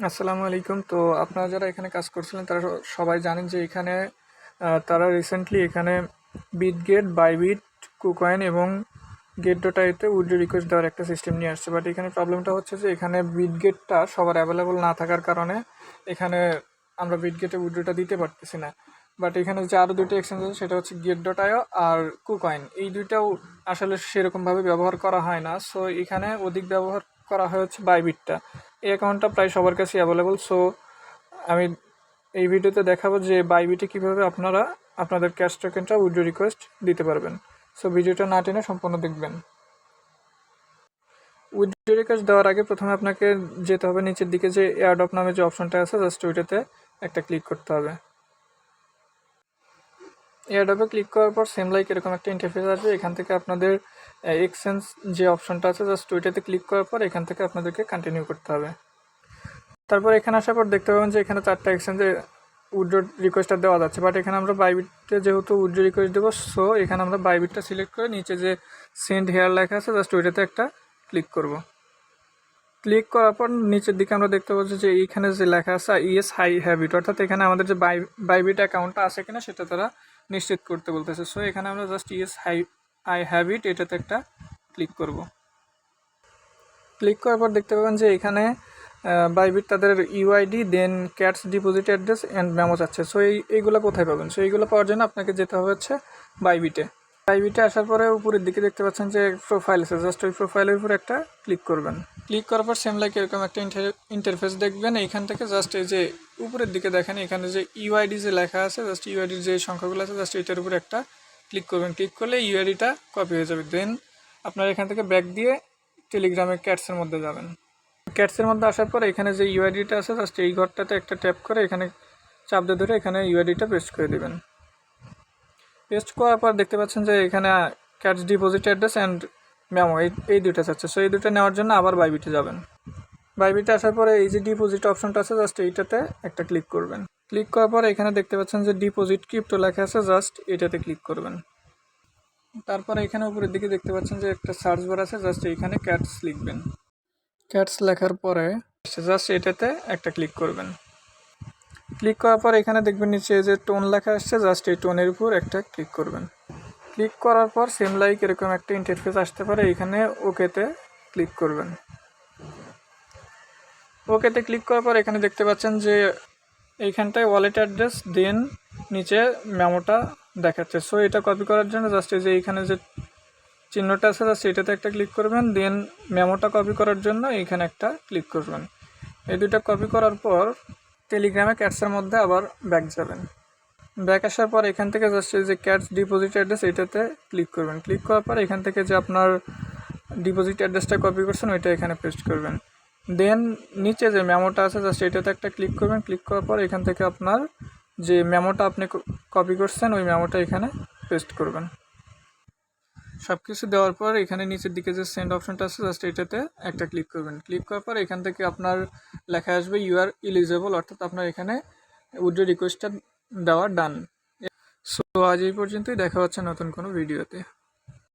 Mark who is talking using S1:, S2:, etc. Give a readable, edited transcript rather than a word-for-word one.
S1: আসসালামু আলাইকুম। তো আপনারা যারা এখানে কাজ করছিলেন তারা সবাই জানেন যে এখানে তারা রিসেন্টলি এখানে বিটগেট, বাইবিট, কুকয়েন এবং গেট.আইতে উইথড্র রিকোয়েস্ট দেওয়ার একটা সিস্টেম নিয়ে আসছে। বাট এখানে প্রবলেমটা হচ্ছে যে এখানে বিটগেটটা সবার অ্যাভেলেবল না থাকার কারণে এখানে আমরা বিটগেটে উইথড্রটা দিতে পারতেছি না। বাট এখানে যে আরও দুটো এক্সচেঞ্জ আছে সেটা হচ্ছে গেট.আইও আর কুকয়েন। এই দুইটাও আসলে সেরকমভাবে ব্যবহার করা হয় না। সো এখানে অধিক ব্যবহার করা হয় হচ্ছে বাইবিটটা। এই অ্যাকাউন্টটা প্রায় সবার কাছে অ্যাভেলেবল। সো আমি এই ভিডিওতে দেখাবো যে বাইবিটে কীভাবে আপনারা আপনাদের ক্যাশ টোকেনটা উইথড্র রিকোয়েস্ট দিতে পারবেন। সো ভিডিওটা না টেনে সম্পূর্ণ দেখবেন। উইথড্র রিকোয়েস্ট দেওয়ার আগে প্রথমে আপনাকে যেতে হবে নিচের দিকে যে এয়ারড্রপ নামে যে অপশনটা আছে, জাস্ট ওইটাতে একটা ক্লিক করতে হবে। এয়ারড্রপে ক্লিক করার পর সেম লাইক এরকম একটা ইন্টারফেস আসবে। এখান থেকে আপনাদের এক্সচেঞ্জ যে অপশনটা আছে জাস্ট ওইটাতে ক্লিক করার পর এখান থেকে আপনাদেরকে কন্টিনিউ করতে হবে। তারপর এখানে আসার পর দেখতে পাবেন যে এখানে 4টা এক্সচেঞ্জে উইথড্র রিকোয়েস্টটা দেওয়া যাচ্ছে। বাট এখানে আমরা বাইবিটে যেহেতু উইথড্র রিকোয়েস্ট দেবো, সো এখানে আমরা বাইবিটটা সিলেক্ট করে নিচে যে সেন্ড হেয়ার লেখা আছে জাস্ট ওইটাতে একটা ক্লিক করব। ক্লিক করার পর নিচের দিকে আমরা দেখতে পাচ্ছি যে এইখানে যে লেখা আছে ইয়েস হাই হ্যাবিট, অর্থাৎ এখানে আমাদের যে বাইবিট অ্যাকাউন্টটা আছে কিনা সেটা তারা নিশ্চিত করতে বলতেছে। সো এখানে আমরা জাস্ট ইয়েস আই হ্যাবিট এটাতে একটা ক্লিক করব। ক্লিক করার পর দেখতে পাবেন যে এখানে বাইবিট তাদের UID, then cats deposit address and memo so. সো এইগুলো কোথায় পাবেন? সো এইগুলো পাওয়ার জন্য আপনাকে যেতে হবে হচ্ছে বাইবিটে। বাইবিটে আসার পরে উপরের দিকে দেখতে পাচ্ছেন যে প্রোফাইল আছে, জাস্ট ওই প্রোফাইলের উপর একটা ক্লিক করবেন। ক্লিক করার পর সেম লাইক এরকম একটা ইন্টারফেস দেখবেন। এইখান থেকে জাস্ট এই যে উপরের দিকে দেখেন এখানে যে ইউআইডি যে লেখা আছে, জাস্ট ইউআইডির যে সংখ্যাগুলো আছে জাস্ট এটার উপর একটা ক্লিক করবেন। ক্লিক করলে ইউআইডিটা কপি হয়ে যাবে। দেন আপনারা এখান থেকে ব্যাক দিয়ে টেলিগ্রামে ক্যাটসের মধ্যে যাবেন। ক্যাটসের মধ্যে আসার পর এখানে যে ইউআইডিটা আছে জাস্ট এই ঘরটাতে একটা ট্যাপ করে এখানে চাপ দিয়ে ধরে এখানে ইউআইডিটা পেস্ট করে দেবেন। পেস্ট করার পর দেখতে পাচ্ছেন যে এখানে cats deposit address and memo এই দুটো চাচ্ছে। সো এই দুটো নেওয়ার জন্য আবার বাইবিটে যাবেন। বাইবিটে আসার পরে এই যে ডিপোজিট অপশনটা আছে জাস্ট এইটাতে একটা ক্লিক করবেন। ক্লিক করার পর এখানে দেখতে পাচ্ছেন যে ডিপোজিট ক্রিপ্টো লেখা আছে, জাস্ট এটাতে ক্লিক করবেন। তারপরে এখানে উপরের দিকে দেখতে পাচ্ছেন যে একটা সার্চ বার আছে, জাস্ট এইখানে ক্যাটস লিখবেন। ক্যাটস লেখার পরে জাস্ট এটাতে একটা ক্লিক করবেন। ক্লিক করার পর এখানে দেখবেন নিচে যে টোন লেখা আসছে, জাস্ট এই টোনের উপর একটা ক্লিক করবেন। ক্লিক করার পর সেম লাইক এরকম একটা ইন্টারফেস আসতে পারে, এখানে ওকেতে ক্লিক করবেন। ওকেতে ক্লিক করার পর এখানে দেখতে পাচ্ছেন যে এইখানটায় ওয়ালেট অ্যাড্রেস, দেন নিচে মেমোটা দেখাচ্ছে। সো এটা কপি করার জন্য জাস্ট এই যে এইখানে যে চিহ্নটা আছে জাস্ট এটাতে একটা ক্লিক করবেন। দেন মেমোটা কপি করার জন্য এইখানে একটা ক্লিক করবেন। এই দুটো কপি করার পর টেলিগ্রামে ক্যাটসের মধ্যে আবার ব্যাক যাবেন। ব্যাক আসার পর এখান থেকে জাস্ট এই যে ক্যাটস ডিপোজিট অ্যাড্রেস এটাতে ক্লিক করবেন। ক্লিক করার পর এখান থেকে যে আপনার ডিপোজিট অ্যাড্রেসটা কপি করছেন ওইটা এখানে পেস্ট করবেন। দেন নিচে যে মেমোটা আছে জাস্ট এটাতে একটা ক্লিক করবেন। ক্লিক করার পর এখান থেকে আপনার যে মেমোটা আপনি কপি করছেন ওই মেমোটা এখানে পেস্ট করবেন। সব কিছু দেওয়ার পর এখানে নিচের দিকে যে সেন্ড অপশনটা আছে জাস্ট এটাতে একটা ক্লিক করবেন। ক্লিক করার পর এখান থেকে আপনার লেখা আসবে ইউ আর এলিজেবল, অর্থাৎ আপনার এখানে উইথড্র রিকোয়েস্টটা দেওয়া ডান। সো আজ এই পর্যন্তই, দেখা হচ্ছে নতুন কোনো ভিডিওতে।